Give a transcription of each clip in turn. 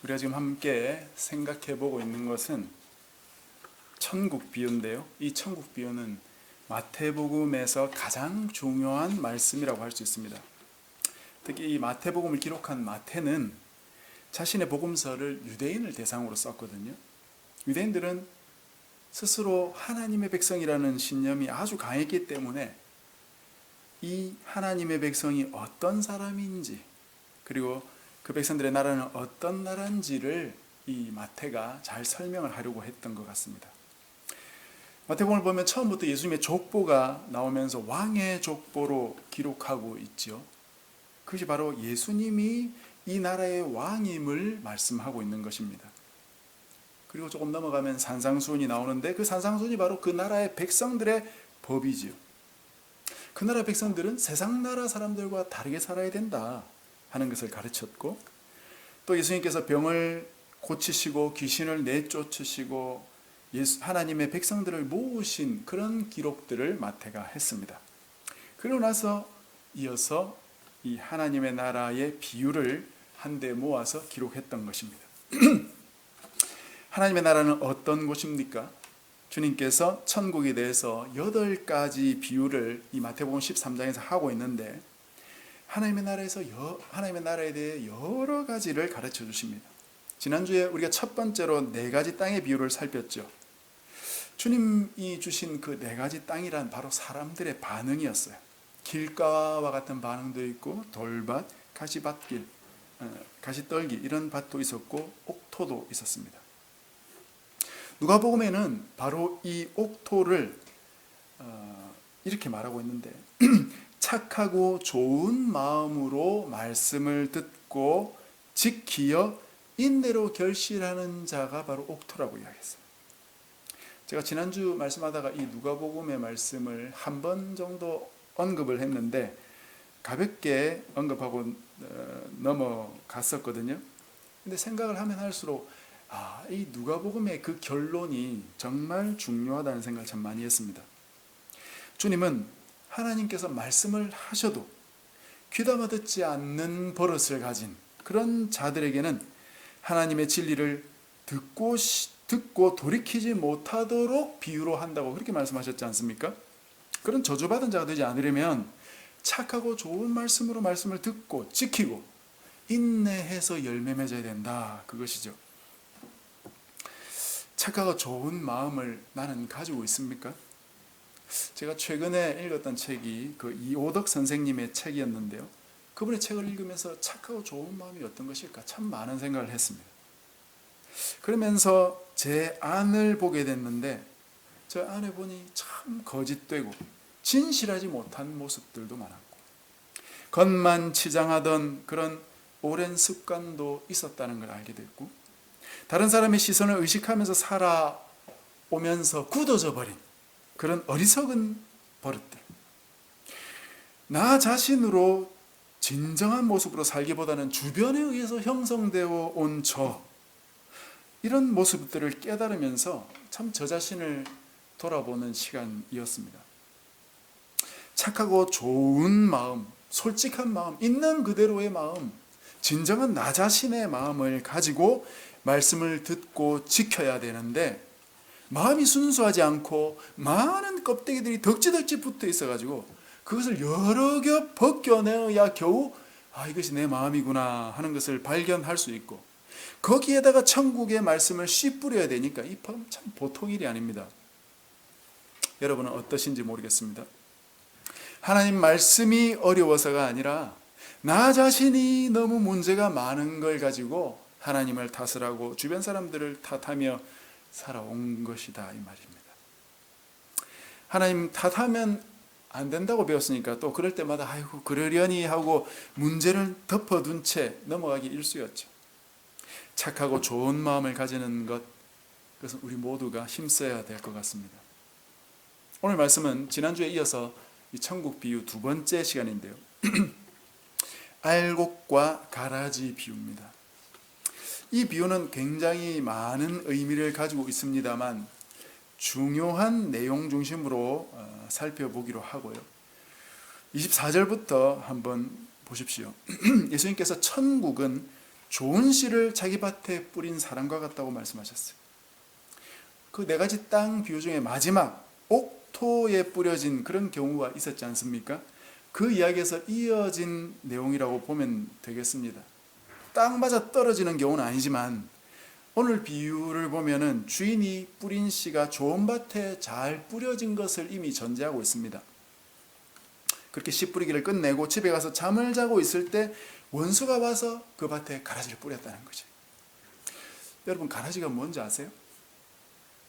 우리가 지금 함께 생각해 보고 있는 것은 천국 비유인데요. 이 천국 비유는 마태복음에서 가장 중요한 말씀이라고 할 수 있습니다. 특히 이 마태복음을 기록한 마태는 자신의 복음서를 유대인을 대상으로 썼거든요. 유대인들은 스스로 하나님의 백성이라는 신념이 아주 강했기 때문에 이 하나님의 백성이 어떤 사람인지, 그리고 그 백성들의 나라는 어떤 나라인지를 이 마태가 잘 설명을 하려고 했던 것 같습니다. 마태복음을 보면 처음부터 예수님의 족보가 나오면서 왕의 족보로 기록하고 있죠. 그것이 바로 예수님이 이 나라의 왕임을 말씀하고 있는 것입니다. 그리고 조금 넘어가면 산상수훈이 나오는데, 그 산상수훈이 바로 그 나라의 백성들의 법이지요. 그 나라 백성들은 세상 나라 사람들과 다르게 살아야 된다 하는 것을 가르쳤고, 또 예수님께서 병을 고치시고 귀신을 내쫓으시고 하나님의 백성들을 모으신 그런 기록들을 마태가 했습니다. 그러고 나서 이어서 이 하나님의 나라의 비유를 한데 모아서 기록했던 것입니다. 하나님의 나라는 어떤 곳입니까? 주님께서 천국에 대해서 8가지 비유를 이 마태복음 13장에서 하고 있는데, 하나님의 나라에 대해 여러 가지를 가르쳐 주십니다. 지난주에 우리가 첫 번째로 4가지 땅의 비유를 살폈죠. 주님이 주신 그 4가지 땅이란 바로 사람들의 반응이었어요. 길가와 같은 반응도 있고, 돌밭, 가시떨기 이런 밭도 있었고, 옥토도 있었습니다. 누가복음에는 바로 이 옥토를 이렇게 말하고 있는데, 착하고 좋은 마음으로 말씀을 듣고 지키어 인내로 결실하는 자가 바로 옥토라고 이야기했어요. 제가 지난주 말씀하다가 이 누가복음의 말씀을 한 번 정도 언급을 했는데 가볍게 언급하고 넘어갔었거든요. 근데 생각을 하면 할수록 이 누가복음의 그 결론이 정말 중요하다는 생각을 참 많이 했습니다. 주님은 하나님께서 말씀을 하셔도 귀담아 듣지 않는 버릇을 가진 그런 자들에게는 하나님의 진리를 듣고 돌이키지 못하도록 비유로 한다고 그렇게 말씀하셨지 않습니까? 그런 저주받은 자가 되지 않으려면 착하고 좋은 말씀으로 말씀을 듣고 지키고 인내해서 열매 맺어야 된다, 그것이죠. 착하고 좋은 마음을 나는 가지고 있습니까? 제가 최근에 읽었던 책이 그 이오덕 선생님의 책이었는데요. 그분의 책을 읽으면서 착하고 좋은 마음이 어떤 것일까 참 많은 생각을 했습니다. 그러면서 제 안을 보게 됐는데, 저 안에 보니 참 거짓되고 진실하지 못한 모습들도 많았고, 겉만 치장하던 그런 오랜 습관도 있었다는 걸 알게 됐고, 다른 사람의 시선을 의식하면서 살아오면서 굳어져 버린 그런 어리석은 버릇들, 나 자신으로 진정한 모습으로 살기보다는 주변에 의해서 형성되어 온 이런 모습들을 깨달으면서 참 저 자신을 돌아보는 시간이었습니다. 착하고 좋은 마음, 솔직한 마음, 있는 그대로의 마음, 진정한 나 자신의 마음을 가지고 말씀을 듣고 지켜야 되는데, 마음이 순수하지 않고 많은 껍데기들이 덕지덕지 붙어 있어가지고 그것을 여러 겹 벗겨내야 겨우 이것이 내 마음이구나 하는 것을 발견할 수 있고, 거기에다가 천국의 말씀을 씨 뿌려야 되니까 이 참 보통 일이 아닙니다. 여러분은 어떠신지 모르겠습니다. 하나님 말씀이 어려워서가 아니라 나 자신이 너무 문제가 많은 걸 가지고 하나님을 탓을 하고 주변 사람들을 탓하며 살아온 것이다, 이 말입니다. 하나님 탓하면 안 된다고 배웠으니까 또 그럴 때마다 아이고 그러려니 하고 문제를 덮어둔 채 넘어가기 일쑤였죠. 착하고 좋은 마음을 가지는 것, 그것은 우리 모두가 힘써야 될 것 같습니다. 오늘 말씀은 지난주에 이어서 이 천국 비유 2번째 시간인데요. 알곡과 가라지 비유입니다. 이 비유는 굉장히 많은 의미를 가지고 있습니다만 중요한 내용 중심으로 살펴보기로 하고요. 24절부터 한번 보십시오. 예수님께서 천국은 좋은 씨를 자기 밭에 뿌린 사람과 같다고 말씀하셨어요. 그 네 가지 땅 비유 중에 마지막 옥토에 뿌려진 그런 경우가 있었지 않습니까? 그 이야기에서 이어진 내용이라고 보면 되겠습니다. 딱 맞아 떨어지는 경우는 아니지만 오늘 비유를 보면은 주인이 뿌린 씨가 좋은 밭에 잘 뿌려진 것을 이미 전제하고 있습니다. 그렇게 씨 뿌리기를 끝내고 집에 가서 잠을 자고 있을 때 원수가 와서 그 밭에 가라지를 뿌렸다는 거죠. 여러분, 가라지가 뭔지 아세요?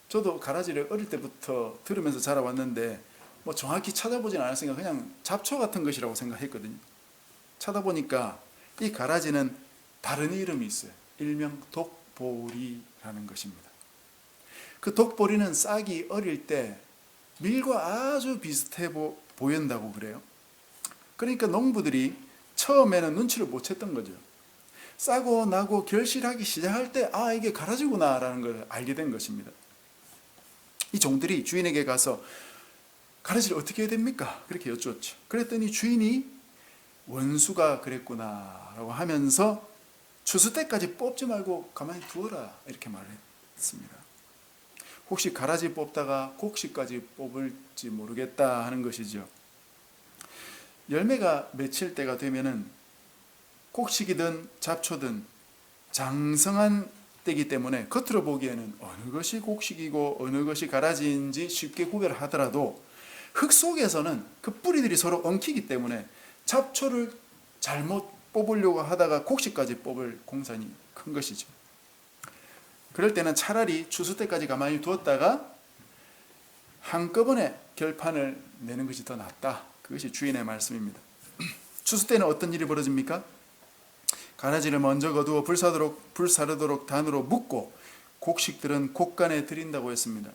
저도 가라지를 어릴 때부터 들으면서 자라왔는데 뭐 정확히 찾아보진 않았으니까 그냥 잡초 같은 것이라고 생각했거든요. 찾아보니까 이 가라지는 다른 이름이 있어요. 일명 독보리라는 것입니다. 그 독보리는 싹이 어릴 때 밀과 아주 비슷해 보인다고 그래요. 그러니까 농부들이 처음에는 눈치를 못 챘던 거죠. 싸고 나고 결실하기 시작할 때 이게 가라지구나 라는 걸 알게 된 것입니다. 이 종들이 주인에게 가서 가라지를 어떻게 해야 됩니까? 그렇게 여쭈었죠. 그랬더니 주인이 원수가 그랬구나 라고 하면서 추수 때까지 뽑지 말고 가만히 두어라 이렇게 말했습니다. 혹시 가라지 뽑다가 곡식까지 뽑을지 모르겠다 하는 것이죠. 열매가 맺힐 때가 되면은 곡식이든 잡초든 장성한 때이기 때문에 겉으로 보기에는 어느 것이 곡식이고 어느 것이 가라지인지 쉽게 구별하더라도 흙 속에서는 그 뿌리들이 서로 엉키기 때문에 잡초를 잘못 뽑으려고 하다가 곡식까지 뽑을 공산이 큰 것이죠. 그럴 때는 차라리 추수 때까지 가만히 두었다가 한꺼번에 결판을 내는 것이 더 낫다. 그것이 주인의 말씀입니다. 추수 때는 어떤 일이 벌어집니까? 가라지를 먼저 거두어 불사르도록 단으로 묶고 곡식들은 곡간에 들인다고 했습니다.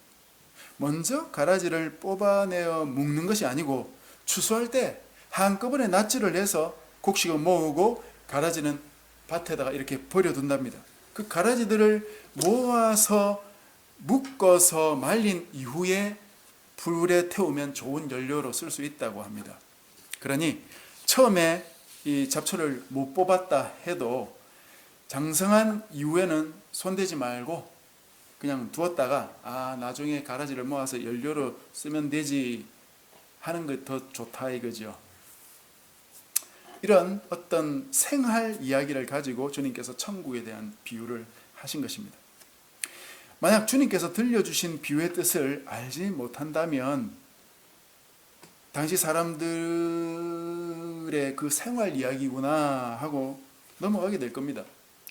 먼저 가라지를 뽑아내어 묶는 것이 아니고 추수할 때 한꺼번에 낫지를 내서 곡식을 모으고 가라지는 밭에다가 이렇게 버려둔답니다. 그 가라지들을 모아서 묶어서 말린 이후에 불에 태우면 좋은 연료로 쓸 수 있다고 합니다. 그러니 처음에 이 잡초를 못 뽑았다 해도 장성한 이후에는 손대지 말고 그냥 두었다가 나중에 가라지를 모아서 연료로 쓰면 되지 하는 게 더 좋다 이거죠. 이런 어떤 생활 이야기를 가지고 주님께서 천국에 대한 비유를 하신 것입니다. 만약 주님께서 들려주신 비유의 뜻을 알지 못한다면 당시 사람들의 그 생활 이야기구나 하고 넘어가게 될 겁니다.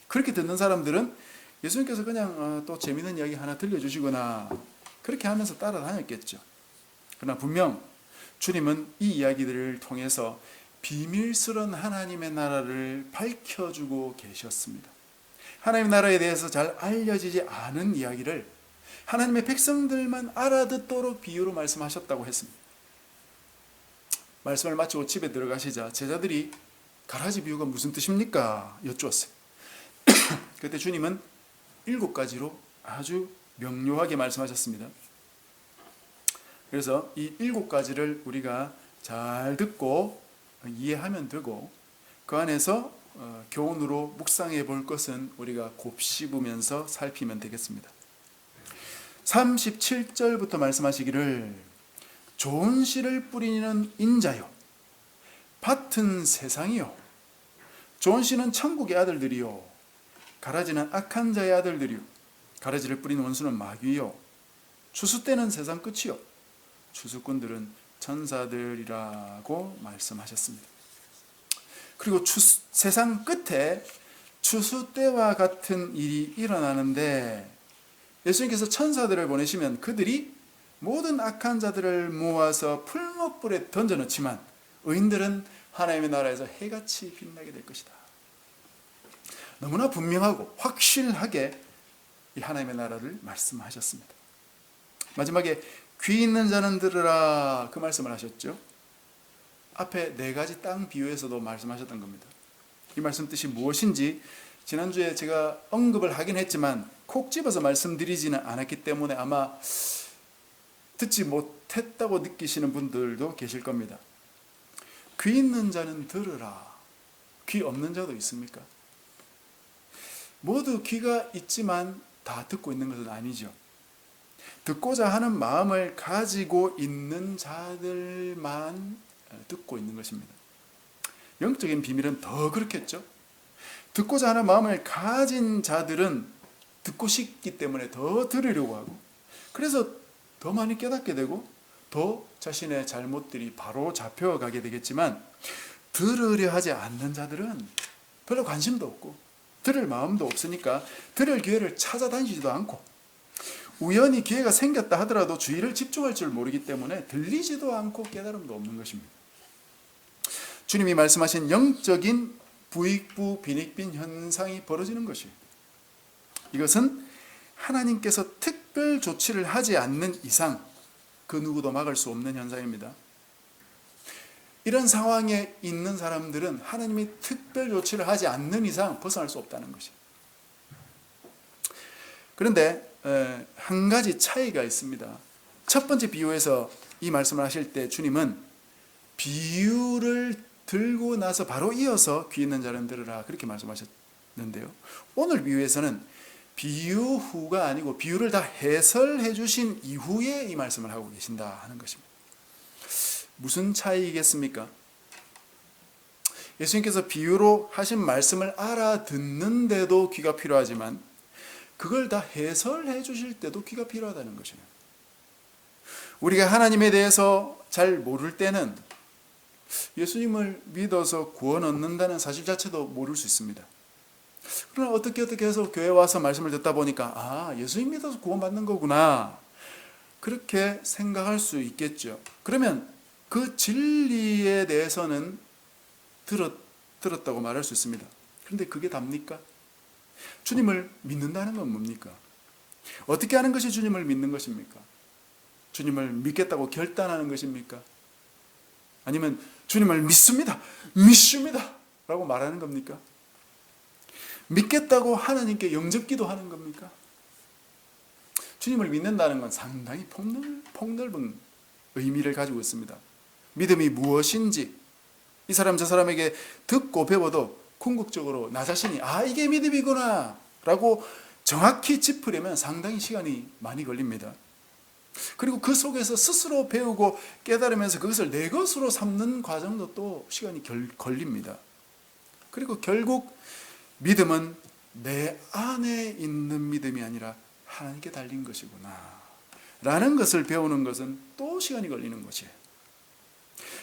그렇게 듣는 사람들은 예수님께서 그냥 또 재미있는 이야기 하나 들려주시거나 그렇게 하면서 따라다녔겠죠. 그러나 분명 주님은 이 이야기들을 통해서 비밀스러운 하나님의 나라를 밝혀주고 계셨습니다. 하나님의 나라에 대해서 잘 알려지지 않은 이야기를 하나님의 백성들만 알아듣도록 비유로 말씀하셨다고 했습니다. 말씀을 마치고 집에 들어가시자 제자들이 가라지 비유가 무슨 뜻입니까? 여쭈었어요. 그때 주님은 7가지로 아주 명료하게 말씀하셨습니다. 그래서 이 7가지를 우리가 잘 듣고 이해하면 되고 그 안에서 교훈으로 묵상해 볼 것은 우리가 곱씹으면서 살피면 되겠습니다. 37절부터 말씀하시기를 좋은 씨를 뿌리는 인자요 밭은 세상이요 좋은 씨는 천국의 아들들이요 가라지는 악한 자의 아들들이요 가라지를 뿌린 원수는 마귀요 추수 때는 세상 끝이요 추수꾼들은 천사들이라고 말씀하셨습니다. 그리고 세상 끝에 추수 때와 같은 일이 일어나는데 예수님께서 천사들을 보내시면 그들이 모든 악한 자들을 모아서 풀목불에 던져놓지만 의인들은 하나님의 나라에서 해같이 빛나게 될 것이다. 너무나 분명하고 확실하게 이 하나님의 나라를 말씀하셨습니다. 마지막에 귀 있는 자는 들으라 그 말씀을 하셨죠. 앞에 4가지 땅 비유에서도 말씀하셨던 겁니다. 이 말씀 뜻이 무엇인지 지난주에 제가 언급을 하긴 했지만 콕 집어서 말씀드리지는 않았기 때문에 아마 듣지 못했다고 느끼시는 분들도 계실 겁니다. 귀 있는 자는 들으라. 귀 없는 자도 있습니까? 모두 귀가 있지만 다 듣고 있는 것은 아니죠. 듣고자 하는 마음을 가지고 있는 자들만 듣고 있는 것입니다. 영적인 비밀은 더 그렇겠죠. 듣고자 하는 마음을 가진 자들은 듣고 싶기 때문에 더 들으려고 하고, 그래서 더 많이 깨닫게 되고 더 자신의 잘못들이 바로 잡혀가게 되겠지만, 들으려 하지 않는 자들은 별로 관심도 없고 들을 마음도 없으니까 들을 기회를 찾아다니지도 않고, 우연히 기회가 생겼다 하더라도 주의를 집중할 줄 모르기 때문에 들리지도 않고 깨달음도 없는 것입니다. 주님이 말씀하신 영적인 부익부 빈익빈 현상이 벌어지는 것이에요. 이것은 하나님께서 특별 조치를 하지 않는 이상 그 누구도 막을 수 없는 현상입니다. 이런 상황에 있는 사람들은 하나님이 특별 조치를 하지 않는 이상 벗어날 수 없다는 것이에요. 그런데 한 가지 차이가 있습니다. 첫 번째 비유에서 이 말씀을 하실 때 주님은 비유를 들고 나서 바로 이어서 귀 있는 자는 들으라 그렇게 말씀하셨는데요. 오늘 비유에서는 비유 후가 아니고 비유를 다 해설해 주신 이후에 이 말씀을 하고 계신다 하는 것입니다. 무슨 차이겠습니까? 예수님께서 비유로 하신 말씀을 알아듣는데도 귀가 필요하지만 그걸 다 해설해 주실 때도 귀가 필요하다는 것이에요. 우리가 하나님에 대해서 잘 모를 때는 예수님을 믿어서 구원 얻는다는 사실 자체도 모를 수 있습니다. 그러나 어떻게 해서 교회 와서 말씀을 듣다 보니까 예수님 믿어서 구원받는 거구나 그렇게 생각할 수 있겠죠. 그러면 그 진리에 대해서는 들었다고 말할 수 있습니다. 그런데 그게 답니까? 주님을 믿는다는 건 뭡니까? 어떻게 하는 것이 주님을 믿는 것입니까? 주님을 믿겠다고 결단하는 것입니까? 아니면 주님을 믿습니다 라고 말하는 겁니까? 믿겠다고 하나님께 영접기도 하는 겁니까? 주님을 믿는다는 건 상당히 폭넓은 의미를 가지고 있습니다. 믿음이 무엇인지 이 사람 저 사람에게 듣고 배워도 궁극적으로 나 자신이 이게 믿음이구나 라고 정확히 짚으려면 상당히 시간이 많이 걸립니다. 그리고 그 속에서 스스로 배우고 깨달으면서 그것을 내 것으로 삼는 과정도 또 시간이 걸립니다. 그리고 결국 믿음은 내 안에 있는 믿음이 아니라 하나님께 달린 것이구나 라는 것을 배우는 것은 또 시간이 걸리는 것이에요.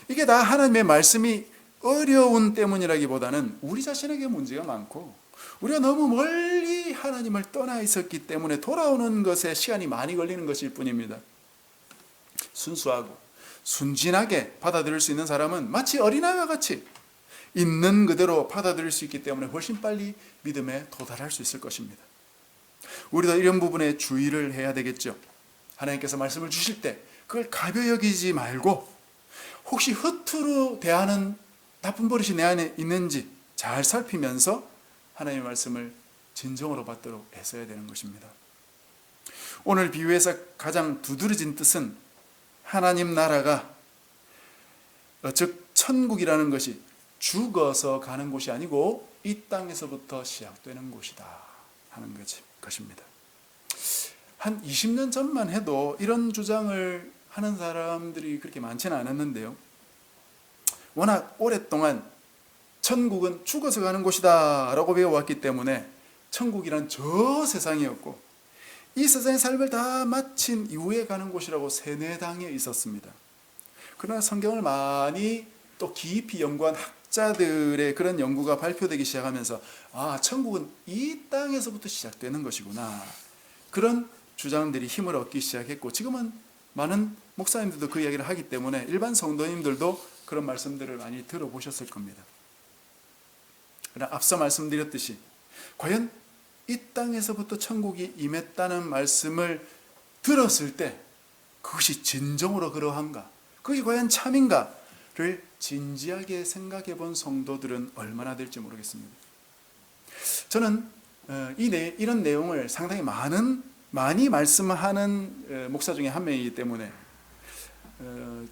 이게 다 하나님의 말씀이 어려운 때문이라기보다는 우리 자신에게 문제가 많고 우리가 너무 멀리 하나님을 떠나 있었기 때문에 돌아오는 것에 시간이 많이 걸리는 것일 뿐입니다. 순수하고 순진하게 받아들일 수 있는 사람은 마치 어린아이와 같이 있는 그대로 받아들일 수 있기 때문에 훨씬 빨리 믿음에 도달할 수 있을 것입니다. 우리도 이런 부분에 주의를 해야 되겠죠. 하나님께서 말씀을 주실 때 그걸 가벼이 여기지 말고 혹시 허투루 대하는 나쁜 버릇이 내 안에 있는지 잘 살피면서 하나님의 말씀을 진정으로 받도록 애써야 되는 것입니다. 오늘 비유에서 가장 두드러진 뜻은 하나님 나라가 즉 천국이라는 것이 죽어서 가는 곳이 아니고 이 땅에서부터 시작되는 곳이다 하는 것입니다. 한 20년 전만 해도 이런 주장을 하는 사람들이 그렇게 많지는 않았는데요. 워낙 오랫동안 천국은 죽어서 가는 곳이다 라고 배워왔기 때문에 천국이란 저 세상이었고 이 세상의 삶을 다 마친 이후에 가는 곳이라고 세뇌당해 있었습니다. 그러나 성경을 많이 또 깊이 연구한 학자들의 그런 연구가 발표되기 시작하면서 천국은 이 땅에서부터 시작되는 것이구나 그런 주장들이 힘을 얻기 시작했고 지금은 많은 목사님들도 그 이야기를 하기 때문에 일반 성도님들도 그런 말씀들을 많이 들어보셨을 겁니다. 그러나 앞서 말씀드렸듯이 과연 이 땅에서부터 천국이 임했다는 말씀을 들었을 때 그것이 진정으로 그러한가? 그것이 과연 참인가를 진지하게 생각해 본 성도들은 얼마나 될지 모르겠습니다. 저는 이런 내용을 상당히 많이 말씀하는 목사 중에 한 명이기 때문에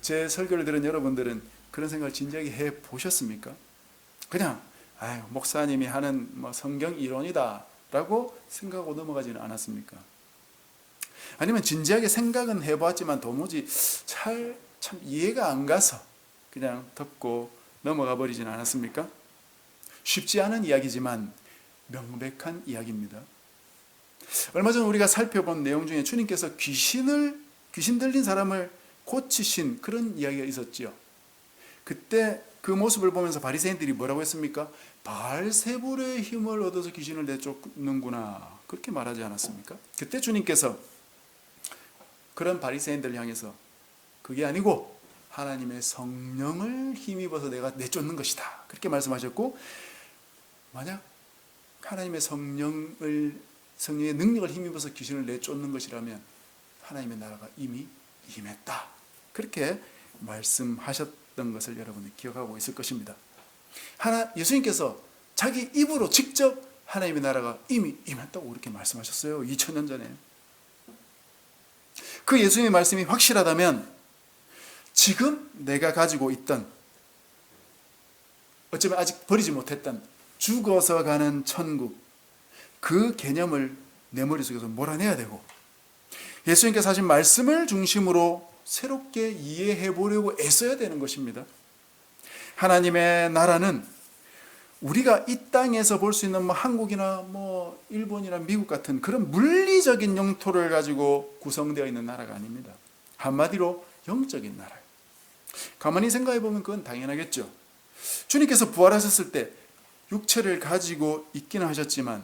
제 설교를 들은 여러분들은 그런 생각을 진지하게 해 보셨습니까? 그냥 목사님이 하는 성경 이론이다 라고 생각하고 넘어가지는 않았습니까? 아니면 진지하게 생각은 해보았지만 도무지 참 이해가 안 가서 그냥 덮고 넘어가 버리진 않았습니까? 쉽지 않은 이야기지만 명백한 이야기입니다. 얼마 전 우리가 살펴본 내용 중에 주님께서 귀신 들린 사람을 고치신 그런 이야기가 있었지요. 그때 그 모습을 보면서 바리새인들이 뭐라고 했습니까? 바알세불의 힘을 얻어서 귀신을 내쫓는구나, 그렇게 말하지 않았습니까? 그때 주님께서 그런 바리새인들을 향해서 그게 아니고 하나님의 성령을 힘입어서 내가 내쫓는 것이다, 그렇게 말씀하셨고, 만약 하나님의 성령의 능력을 힘입어서 귀신을 내쫓는 것이라면 하나님의 나라가 이미 임했다, 그렇게 말씀하셨던 것을 여러분이 기억하고 있을 것입니다. 예수님께서 자기 입으로 직접 하나님의 나라가 이미 임했다고 그렇게 말씀하셨어요. 2000년 전에. 그 예수님의 말씀이 확실하다면 지금 내가 가지고 있던, 어쩌면 아직 버리지 못했던 죽어서 가는 천국, 그 개념을 내 머릿속에서 몰아내야 되고, 예수님께서 하신 말씀을 중심으로 새롭게 이해해 보려고 애써야 되는 것입니다. 하나님의 나라는 우리가 이 땅에서 볼 수 있는 한국이나 일본이나 미국 같은 그런 물리적인 영토를 가지고 구성되어 있는 나라가 아닙니다. 한마디로 영적인 나라예요. 가만히 생각해 보면 그건 당연하겠죠. 주님께서 부활하셨을 때 육체를 가지고 있기는 하셨지만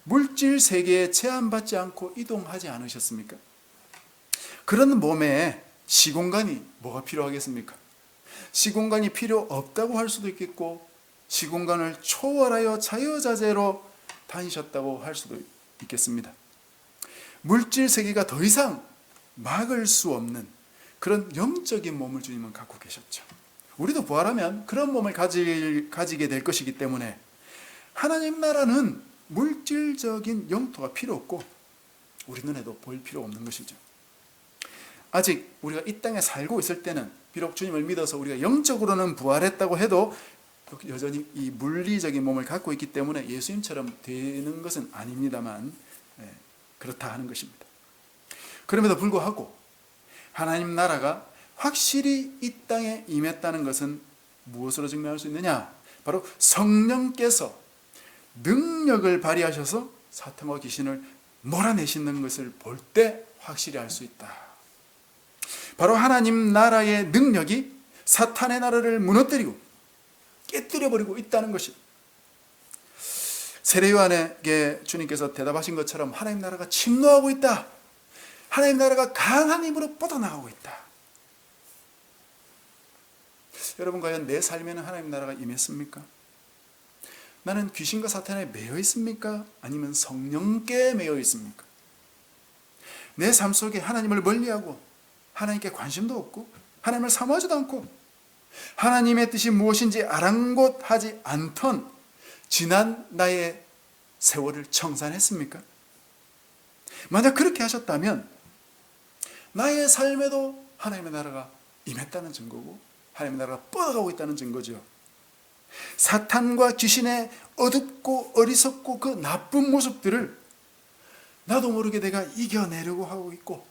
물질 세계에 제한받지 않고 이동하지 않으셨습니까? 그런 몸에 시공간이 뭐가 필요하겠습니까? 시공간이 필요 없다고 할 수도 있겠고, 시공간을 초월하여 자유자재로 다니셨다고 할 수도 있겠습니다. 물질 세계가 더 이상 막을 수 없는 그런 영적인 몸을 주님은 갖고 계셨죠. 우리도 부활하면 그런 몸을 가지게 될 것이기 때문에 하나님 나라는 물질적인 영토가 필요 없고 우리 눈에도 보일 필요 없는 것이죠. 아직 우리가 이 땅에 살고 있을 때는 비록 주님을 믿어서 우리가 영적으로는 부활했다고 해도 여전히 이 물리적인 몸을 갖고 있기 때문에 예수님처럼 되는 것은 아닙니다만 그렇다 하는 것입니다. 그럼에도 불구하고 하나님 나라가 확실히 이 땅에 임했다는 것은 무엇으로 증명할 수 있느냐? 바로 성령께서 능력을 발휘하셔서 사탄과 귀신을 몰아내시는 것을 볼 때 확실히 알 수 있다. 바로 하나님 나라의 능력이 사탄의 나라를 무너뜨리고 깨뜨려버리고 있다는 것입니다. 세례 요한에게 주님께서 대답하신 것처럼 하나님 나라가 침노하고 있다. 하나님 나라가 강한 힘으로 뻗어나가고 있다. 여러분, 과연 내 삶에는 하나님 나라가 임했습니까? 나는 귀신과 사탄에 매여 있습니까? 아니면 성령께 매여 있습니까? 내 삶 속에 하나님을 멀리하고 하나님께 관심도 없고 하나님을 사모하지도 않고 하나님의 뜻이 무엇인지 아랑곳하지 않던 지난 나의 세월을 청산했습니까? 만약 그렇게 하셨다면 나의 삶에도 하나님의 나라가 임했다는 증거고 하나님의 나라가 뻗어가고 있다는 증거죠. 사탄과 귀신의 어둡고 어리석고 그 나쁜 모습들을 나도 모르게 내가 이겨내려고 하고 있고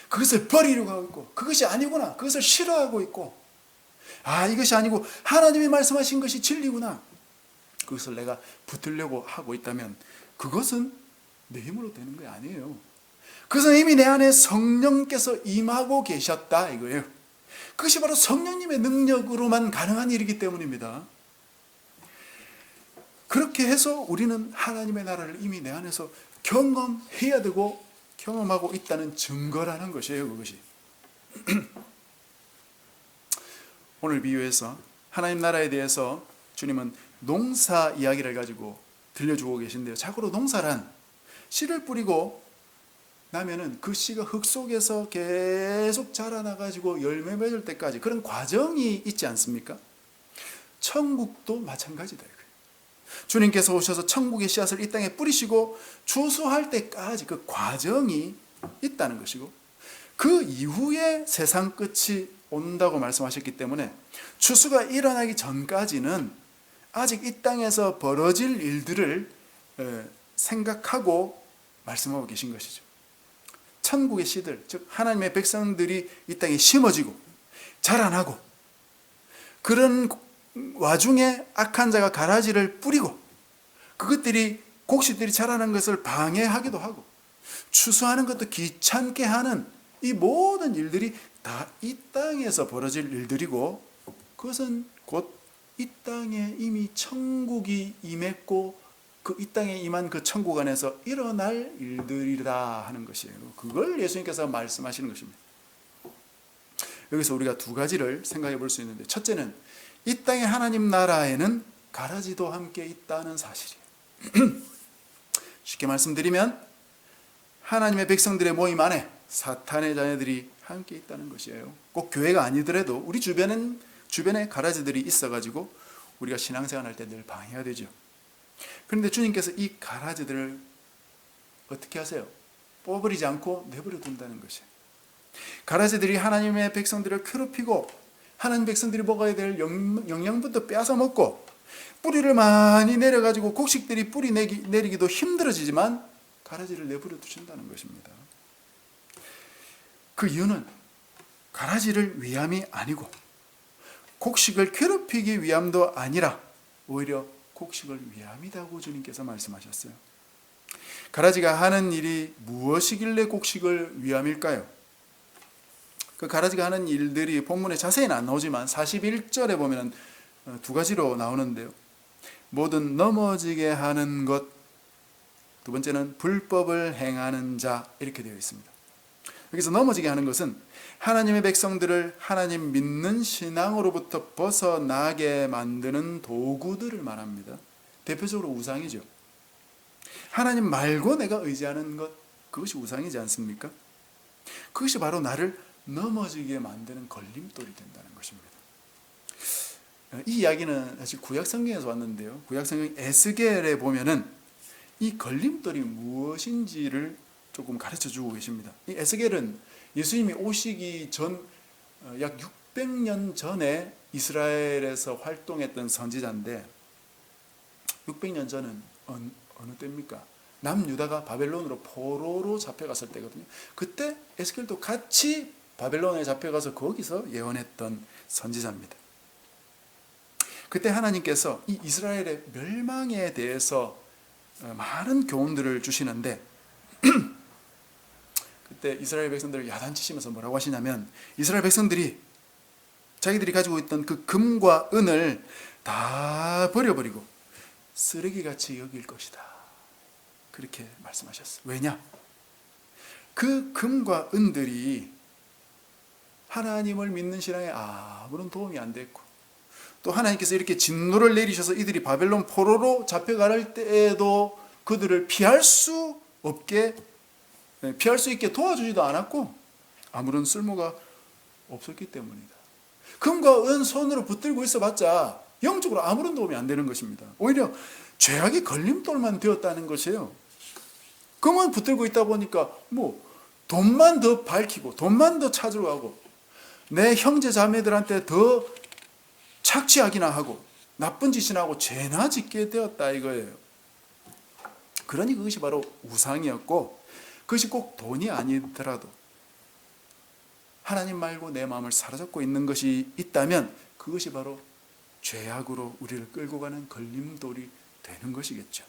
그것을 버리려고 하고 있고 그것이 아니구나, 그것을 싫어하고 있고 이것이 아니고 하나님이 말씀하신 것이 진리구나, 그것을 내가 붙들려고 하고 있다면 그것은 내 힘으로 되는 게 아니에요. 그것은 이미 내 안에 성령께서 임하고 계셨다 이거예요. 그것이 바로 성령님의 능력으로만 가능한 일이기 때문입니다. 그렇게 해서 우리는 하나님의 나라를 이미 내 안에서 경험해야 되고 경험하고 있다는 증거라는 것이에요. 그것이 오늘 비유에서 하나님 나라에 대해서 주님은 농사 이야기를 가지고 들려주고 계신데요. 자고로 농사란 씨를 뿌리고 나면은 그 씨가 흙 속에서 계속 자라나가지고 열매 맺을 때까지 그런 과정이 있지 않습니까? 천국도 마찬가지다. 주님께서 오셔서 천국의 씨앗을 이 땅에 뿌리시고 추수할 때까지 그 과정이 있다는 것이고 그 이후에 세상 끝이 온다고 말씀하셨기 때문에 추수가 일어나기 전까지는 아직 이 땅에서 벌어질 일들을 생각하고 말씀하고 계신 것이죠. 천국의 씨들, 즉 하나님의 백성들이 이 땅에 심어지고 자라나고, 그런 와중에 악한 자가 가라지를 뿌리고 그것들이 곡식들이 자라는 것을 방해하기도 하고 추수하는 것도 귀찮게 하는 이 모든 일들이 다 이 땅에서 벌어질 일들이고, 그것은 곧 이 땅에 이미 천국이 임했고 그 이 땅에 임한 그 천국 안에서 일어날 일들이다 하는 것이에요. 그걸 예수님께서 말씀하시는 것입니다. 여기서 우리가 두 가지를 생각해 볼 수 있는데, 첫째는 이 땅의 하나님 나라에는 가라지도 함께 있다는 사실이에요. 쉽게 말씀드리면 하나님의 백성들의 모임 안에 사탄의 자녀들이 함께 있다는 것이에요. 꼭 교회가 아니더라도 우리 주변에 가라지들이 있어가지고 우리가 신앙생활 할 때 늘 방해가 되죠. 그런데 주님께서 이 가라지들을 어떻게 하세요? 뽑아버리지 않고 내버려 둔다는 것이에요. 가라지들이 하나님의 백성들을 괴롭히고 하나님 백성들이 먹어야 될 영양분도 빼앗아 먹고 뿌리를 많이 내려가지고 곡식들이 뿌리 내리기도 힘들어지지만 가라지를 내버려 두신다는 것입니다. 그 이유는 가라지를 위함이 아니고 곡식을 괴롭히기 위함도 아니라 오히려 곡식을 위함이라고 주님께서 말씀하셨어요. 가라지가 하는 일이 무엇이길래 곡식을 위함일까요? 그 가라지가 하는 일들이 본문에 자세히는 안 나오지만 41절에 보면 두 가지로 나오는데요. 뭐든 넘어지게 하는 것, 두 번째는 불법을 행하는 자, 이렇게 되어 있습니다. 여기서 넘어지게 하는 것은 하나님의 백성들을 하나님 믿는 신앙으로부터 벗어나게 만드는 도구들을 말합니다. 대표적으로 우상이죠. 하나님 말고 내가 의지하는 것, 그것이 우상이지 않습니까? 그것이 바로 나를 넘어지게 만드는 걸림돌이 된다는 것입니다. 이 이야기는 사실 구약성경에서 왔는데요. 구약성경 에스겔에 보면은 이 걸림돌이 무엇인지를 조금 가르쳐 주고 계십니다. 이 에스겔은 예수님이 오시기 전 약 600년 전에 이스라엘에서 활동했던 선지자인데, 600년 전은 어느 때입니까? 남유다가 바벨론으로 포로로 잡혀갔을 때거든요. 그때 에스겔도 같이 바벨론에 잡혀가서 거기서 예언했던 선지자입니다. 그때 하나님께서 이 이스라엘의 멸망에 대해서 많은 교훈들을 주시는데, 그때 이스라엘 백성들을 야단치시면서 뭐라고 하시냐면, 이스라엘 백성들이 자기들이 가지고 있던 그 금과 은을 다 버려버리고 쓰레기같이 여길 것이다, 그렇게 말씀하셨어요. 왜냐? 그 금과 은들이 하나님을 믿는 신앙에 아무런 도움이 안 됐고, 또 하나님께서 이렇게 진노를 내리셔서 이들이 바벨론 포로로 잡혀갈 때에도 그들을 피할 수 있게 도와주지도 않았고 아무런 쓸모가 없었기 때문이다. 금과 은 손으로 붙들고 있어봤자 영적으로 아무런 도움이 안 되는 것입니다. 오히려 죄악의 걸림돌만 되었다는 것이에요. 금은 붙들고 있다 보니까 돈만 더 밝히고 돈만 더 찾으러 가고 내 형제 자매들한테 더 착취하기나 하고 나쁜 짓이나 하고 죄나 짓게 되었다 이거예요. 그러니 그것이 바로 우상이었고, 그것이 꼭 돈이 아니더라도 하나님 말고 내 마음을 사로잡고 있는 것이 있다면 그것이 바로 죄악으로 우리를 끌고 가는 걸림돌이 되는 것이겠죠.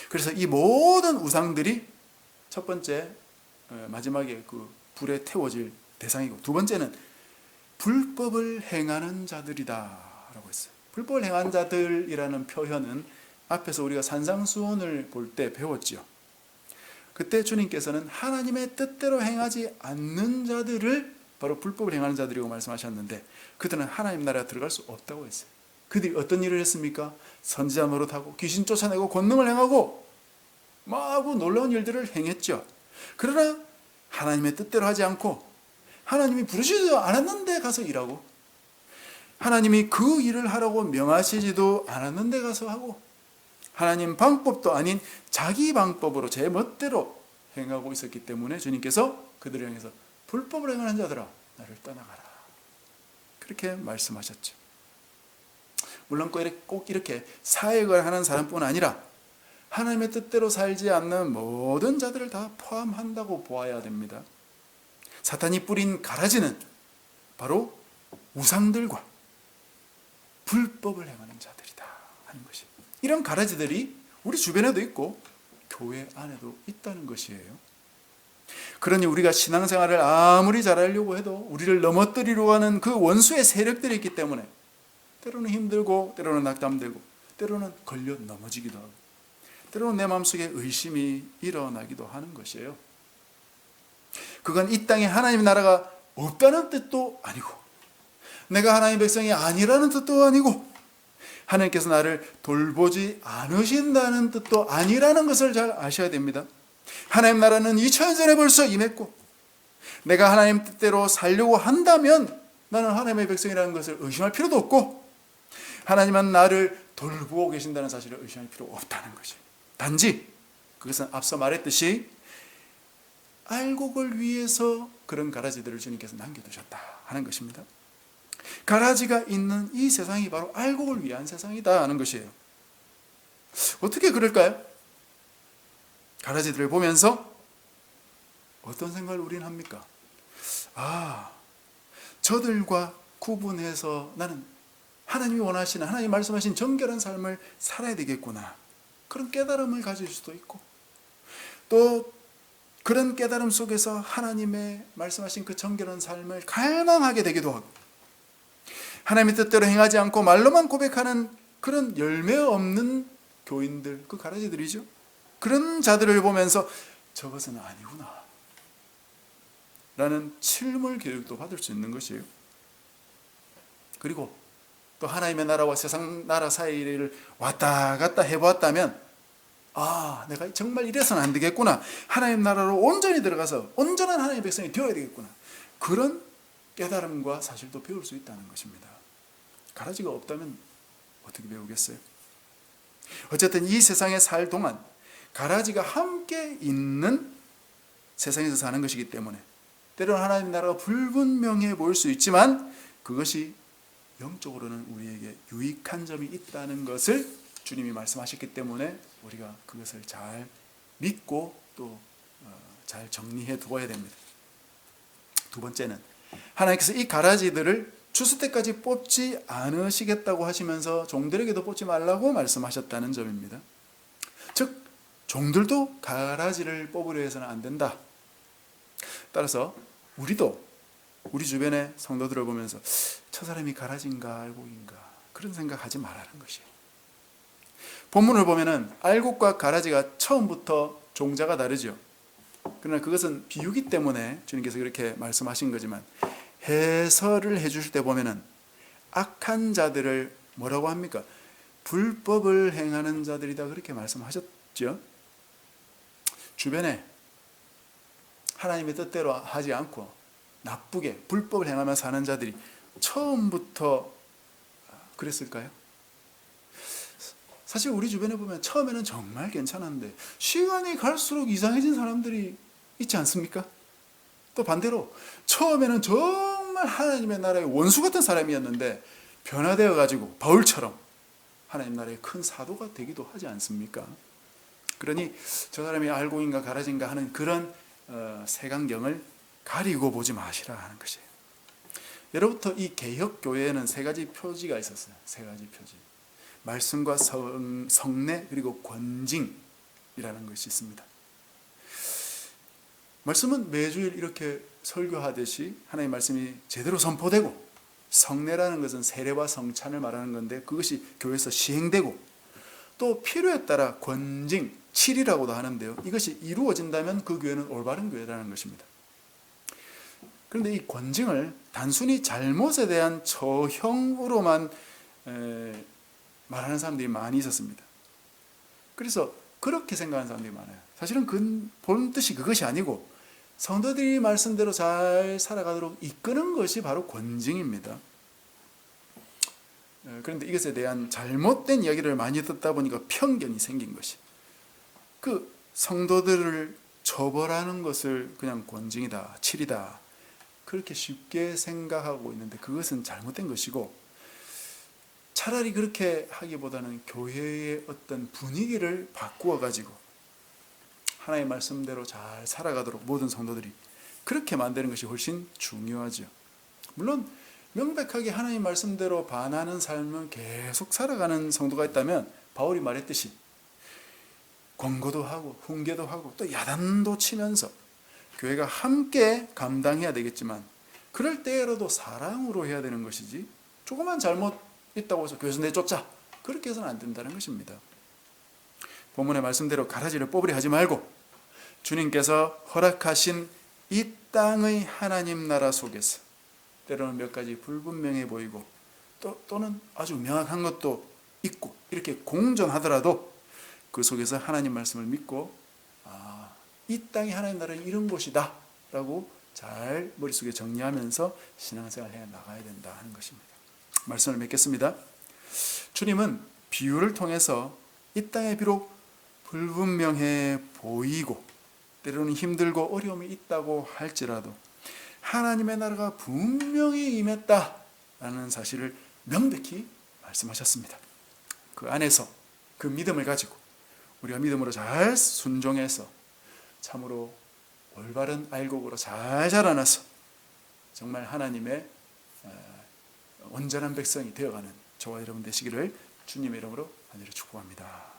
그래서 이 모든 우상들이 첫 번째 마지막에 그 불에 태워질 대상이고, 두 번째는 불법을 행하는 자들이다 라고 했어요. 불법을 행하는 자들이라는 표현은 앞에서 우리가 산상수훈을 볼 때 배웠죠. 그때 주님께서는 하나님의 뜻대로 행하지 않는 자들을 바로 불법을 행하는 자들이라고 말씀하셨는데, 그들은 하나님 나라에 들어갈 수 없다고 했어요. 그들이 어떤 일을 했습니까? 선지자 노릇하고 귀신 쫓아내고 권능을 행하고 마구 놀라운 일들을 행했죠. 그러나 하나님의 뜻대로 하지 않고 하나님이 부르시지도 않았는데 가서 일하고, 하나님이 그 일을 하라고 명하시지도 않았는데 가서 하고, 하나님 방법도 아닌 자기 방법으로 제 멋대로 행하고 있었기 때문에 주님께서 그들을 향해서 불법을 행하는 자들아 나를 떠나가라, 그렇게 말씀하셨죠. 물론 꼭 이렇게 사역을 하는 사람뿐 아니라 하나님의 뜻대로 살지 않는 모든 자들을 다 포함한다고 보아야 됩니다. 사탄이 뿌린 가라지는 바로 우상들과 불법을 행하는 자들이다 하는 것이, 이런 가라지들이 우리 주변에도 있고 교회 안에도 있다는 것이에요. 그러니 우리가 신앙생활을 아무리 잘하려고 해도 우리를 넘어뜨리려고 하는 그 원수의 세력들이 있기 때문에 때로는 힘들고 때로는 낙담되고 때로는 걸려 넘어지기도 하고 때로는 내 마음속에 의심이 일어나기도 하는 것이에요. 그건 이 땅에 하나님의 나라가 없다는 뜻도 아니고 내가 하나님의 백성이 아니라는 뜻도 아니고 하나님께서 나를 돌보지 않으신다는 뜻도 아니라는 것을 잘 아셔야 됩니다. 하나님 나라는 2000년 전에 벌써 임했고 내가 하나님 뜻대로 살려고 한다면 나는 하나님의 백성이라는 것을 의심할 필요도 없고 하나님은 나를 돌보고 계신다는 사실을 의심할 필요가 없다는 것이, 단지 그것은 앞서 말했듯이 알곡을 위해서 그런 가라지들을 주님께서 남겨두셨다 하는 것입니다. 가라지가 있는 이 세상이 바로 알곡을 위한 세상이다 하는 것이에요. 어떻게 그럴까요? 가라지들을 보면서 어떤 생각을 우리는 합니까? 저들과 구분해서 나는 하나님이 원하시는, 하나님이 말씀하신 정결한 삶을 살아야 되겠구나, 그런 깨달음을 가질 수도 있고, 또 그런 깨달음 속에서 하나님의 말씀하신 그 정결한 삶을 갈망하게 되기도 하고, 하나님의 뜻대로 행하지 않고 말로만 고백하는 그런 열매 없는 교인들, 그 가라지들이죠. 그런 자들을 보면서 저것은 아니구나 라는 실물 교육도 받을 수 있는 것이에요. 그리고 또 하나님의 나라와 세상 나라 사이를 왔다 갔다 해보았다면 내가 정말 이래서는 안 되겠구나, 하나님 나라로 온전히 들어가서 온전한 하나님의 백성이 되어야 되겠구나, 그런 깨달음과 사실도 배울 수 있다는 것입니다. 가라지가 없다면 어떻게 배우겠어요? 어쨌든 이 세상에 살 동안 가라지가 함께 있는 세상에서 사는 것이기 때문에 때로는 하나님 나라가 불분명해 보일 수 있지만 그것이 영적으로는 우리에게 유익한 점이 있다는 것을 주님이 말씀하셨기 때문에 우리가 그것을 잘 믿고 또 잘 정리해 두어야 됩니다. 두 번째는 하나님께서 이 가라지들을 추수 때까지 뽑지 않으시겠다고 하시면서 종들에게도 뽑지 말라고 말씀하셨다는 점입니다. 즉 종들도 가라지를 뽑으려 해서는 안 된다. 따라서 우리도 우리 주변의 성도들을 보면서 저 사람이 가라지인가 알곡인가 그런 생각하지 말라는 것이에요. 본문을 보면은 알곡과 가라지가 처음부터 종자가 다르죠. 그러나 그것은 비유기 때문에 주님께서 그렇게 말씀하신 거지만 해설을 해주실 때 보면은 악한 자들을 뭐라고 합니까? 불법을 행하는 자들이다 그렇게 말씀하셨죠. 주변에 하나님의 뜻대로 하지 않고 나쁘게 불법을 행하며 사는 자들이 처음부터 그랬을까요? 사실 우리 주변에 보면 처음에는 정말 괜찮았는데 시간이 갈수록 이상해진 사람들이 있지 않습니까? 또 반대로 처음에는 정말 하나님의 나라의 원수 같은 사람이었는데 변화되어 가지고 바울처럼 하나님 나라의 큰 사도가 되기도 하지 않습니까? 그러니 저 사람이 알곡인가 가라지인가 하는 그런 색안경을 가리고 보지 마시라 하는 것이에요. 예로부터 이 개혁교회에는 세 가지 표지가 있었어요. 세 가지 표지. 말씀과 성례 그리고 권징이라는 것이 있습니다. 말씀은 매주일 이렇게 설교하듯이 하나님의 말씀이 제대로 선포되고, 성례라는 것은 세례와 성찬을 말하는 건데 그것이 교회에서 시행되고, 또 필요에 따라 권징, 칠이라고도 하는데요, 이것이 이루어진다면 그 교회는 올바른 교회라는 것입니다. 그런데 이 권징을 단순히 잘못에 대한 처형으로만 말하는 사람들이 많이 있었습니다. 그래서 그렇게 생각하는 사람들이 많아요. 사실은 본 뜻이 그것이 아니고 성도들이 말씀대로 잘 살아가도록 이끄는 것이 바로 권징입니다. 그런데 이것에 대한 잘못된 이야기를 많이 듣다 보니까 편견이 생긴 것이, 그 성도들을 처벌하는 것을 그냥 권징이다, 칠이다 그렇게 쉽게 생각하고 있는데 그것은 잘못된 것이고, 차라리 그렇게 하기보다는 교회의 어떤 분위기를 바꾸어 가지고 하나님의 말씀대로 잘 살아가도록 모든 성도들이 그렇게 만드는 것이 훨씬 중요하죠. 물론 명백하게 하나님 말씀대로 반하는 삶을 계속 살아가는 성도가 있다면 바울이 말했듯이 권고도 하고 훈계도 하고 또 야단도 치면서 교회가 함께 감당해야 되겠지만 그럴 때라도 사랑으로 해야 되는 것이지 조그만 잘못 있다고 해서 교회에서 내쫓자 그렇게 해서는 안 된다는 것입니다. 본문의 말씀대로 가라지를 뽑으려 하지 말고 주님께서 허락하신 이 땅의 하나님 나라 속에서 때로는 몇 가지 불분명해 보이고 또는 아주 명확한 것도 있고 이렇게 공존하더라도 그 속에서 하나님 말씀을 믿고 이 땅이 하나님 나라의 이런 곳이다 라고 잘 머릿속에 정리하면서 신앙생활을 해 나가야 된다 하는 것입니다. 말씀을 맺겠습니다. 주님은 비유를 통해서 이 땅에 비록 불분명해 보이고 때로는 힘들고 어려움이 있다고 할지라도 하나님의 나라가 분명히 임했다라는 사실을 명백히 말씀하셨습니다. 그 안에서 그 믿음을 가지고 우리가 믿음으로 잘 순종해서 참으로 올바른 알곡으로 잘 자라나서 정말 하나님의 온전한 백성이 되어가는 저와 여러분 되시기를 주님의 이름으로 간절히 축복합니다.